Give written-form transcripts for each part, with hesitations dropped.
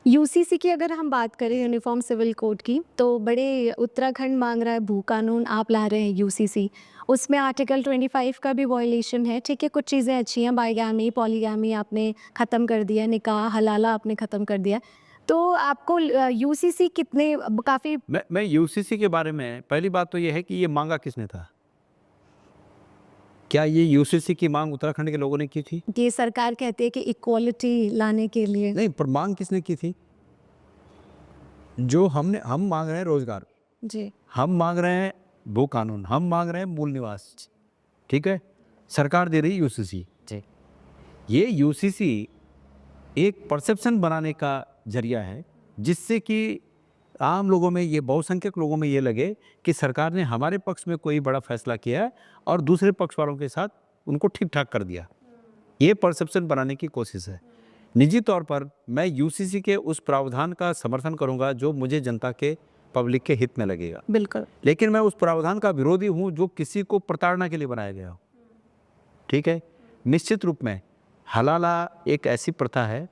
UCC की अगर हम बात करें यूनिफॉर्म सिविल कोड की, तो बड़े उत्तराखंड मांग रहा है भू कानून, आप ला रहे हैं यूसीसी। उसमें आर्टिकल 25 का भी वॉयलेशन है, ठीक है? कुछ चीज़ें अच्छी हैं, बाइगैमी, पॉलीगैमी आपने ख़त्म कर दिया, निकाह, हलाला आपने ख़त्म कर दिया। तो आपको यूसीसी कितने काफ़ी मैं यूसीसी के बारे में पहली बात तो ये है कि ये माँगा किसने था? क्या ये यूसीसी की माँग उत्तराखंड के लोगों ने की थी? ये सरकार कहती है कि इक्वालिटी लाने के लिए। नहीं, पर माँग किसने की थी? जो हम माँग रहे हैं रोज़गार, जी, हम माँग रहे हैं भू कानून, हम माँग रहे हैं मूल निवास, ठीक है? सरकार दे रही यूसीसी। जी। ये यूसीसी एक परसेप्शन बनाने का ज़रिया है, जिससे कि आम लोगों में ये बहुसंख्यक लोगों में ये लगे कि सरकार ने हमारे पक्ष में कोई बड़ा फैसला किया है और दूसरे पक्ष वालों के साथ उनको ठीक-ठाक कर दिया। ये परसेप्शन बनाने की कोशिश है। निजी तौर पर मैं यूसीसी के उस प्रावधान का समर्थन करूँगा जो मुझे जनता के पब्लिक के हित में लगेगा। बिल्कुल। लेकिन मैं उस प्रावधान का विरोधी हूँ जो किसी को प्रताड़ना के लिए बनाया गया हो। ठीक है? निश्चित रूप में हलाला एक ऐसी प्रथा है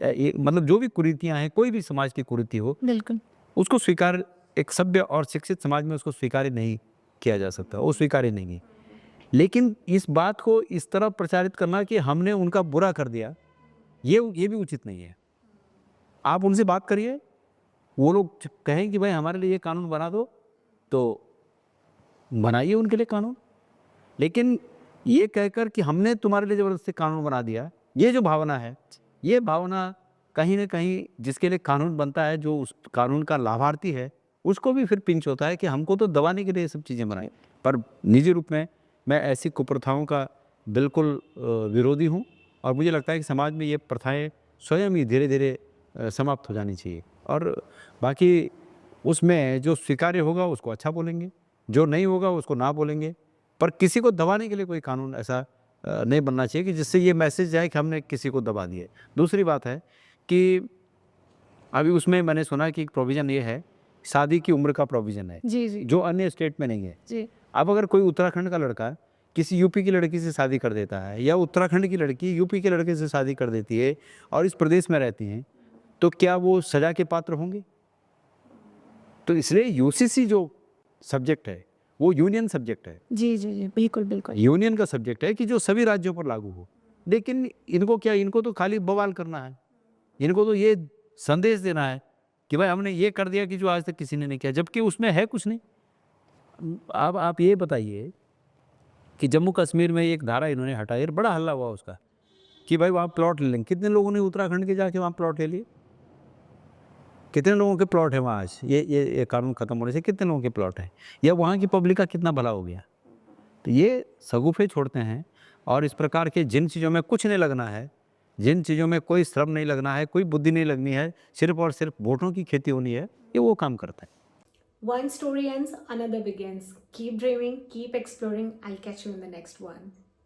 मतलब जो भी कुरीतियाँ हैं, कोई भी समाज की कुरीति हो, बिल्कुल। उसको स्वीकार एक सभ्य और शिक्षित समाज में उसको स्वीकार्य नहीं किया जा सकता, वो स्वीकार्य नहीं है। लेकिन इस बात को इस तरह प्रचारित करना कि हमने उनका बुरा कर दिया, ये भी उचित नहीं है। आप उनसे बात करिए, वो लोग कहें कि भाई हमारे लिए ये कानून बना दो, तो बनाइए उनके लिए कानून। लेकिन ये कहकर कि हमने तुम्हारे लिए ज़बरदस्ती कानून बना दिया, ये जो भावना है, ये भावना कहीं न कहीं जिसके लिए कानून बनता है, जो उस कानून का लाभार्थी है, उसको भी फिर पिंच होता है कि हमको तो दबाने के लिए ये सब चीज़ें बनाई। पर निजी रूप में मैं ऐसी कुप्रथाओं का बिल्कुल विरोधी हूँ और मुझे लगता है कि समाज में ये प्रथाएँ स्वयं ही धीरे-धीरे समाप्त हो जानी चाहिए। और बाकी उसमें जो स्वीकार्य होगा उसको अच्छा बोलेंगे, जो नहीं होगा उसको ना बोलेंगे। पर किसी को दबाने के लिए कोई कानून ऐसा नहीं बनना चाहिए कि जिससे ये मैसेज जाए कि हमने किसी को दबा दिया है। दूसरी बात है कि अभी उसमें मैंने सुना कि एक प्रोविज़न ये है, शादी की उम्र का प्रोविज़न है, जी, जी। जो अन्य स्टेट में नहीं है। जी। अब अगर कोई उत्तराखंड का लड़का किसी यूपी की लड़की से शादी कर देता है या उत्तराखंड की लड़की यूपी के लड़के से शादी कर देती है और इस प्रदेश में रहती हैं, तो क्या वो सज़ा के पात्र होंगे? तो इसलिए यूसीसी जो सब्जेक्ट है, वो यूनियन सब्जेक्ट है। जी, जी, जी। बिल्कुल, बिल्कुल। यूनियन का सब्जेक्ट है कि जो सभी राज्यों पर लागू हो। लेकिन इनको क्या, इनको तो खाली बवाल करना है। इनको तो ये संदेश देना है कि भाई हमने ये कर दिया कि जो आज तक किसी ने नहीं किया, जबकि उसमें है कुछ नहीं। अब आप ये बताइए कि जम्मू कश्मीर में एक धारा इन्होंने हटाई और बड़ा हल्ला हुआ उसका कि भाई वहाँ प्लॉट ले लेंगे। कितने लोगों ने उत्तराखंड के जाके वहाँ प्लॉट ले लिए? कितने लोगों के प्लॉट है वहाँ आज? ये कानून खत्म होने से कितने लोगों के प्लॉट हैं? या वहाँ की पब्लिक का कितना भला हो गया? तो ये शगुफ़े छोड़ते हैं और इस प्रकार के जिन चीज़ों में कुछ नहीं लगना है, जिन चीज़ों में कोई श्रम नहीं लगना है, कोई बुद्धि नहीं लगनी है, सिर्फ़ और सिर्फ़ वोटों की खेती होनी है, ये वो काम करते हैं। One story ends, another begins. Keep dreaming, keep exploring. I'll catch you in the next one.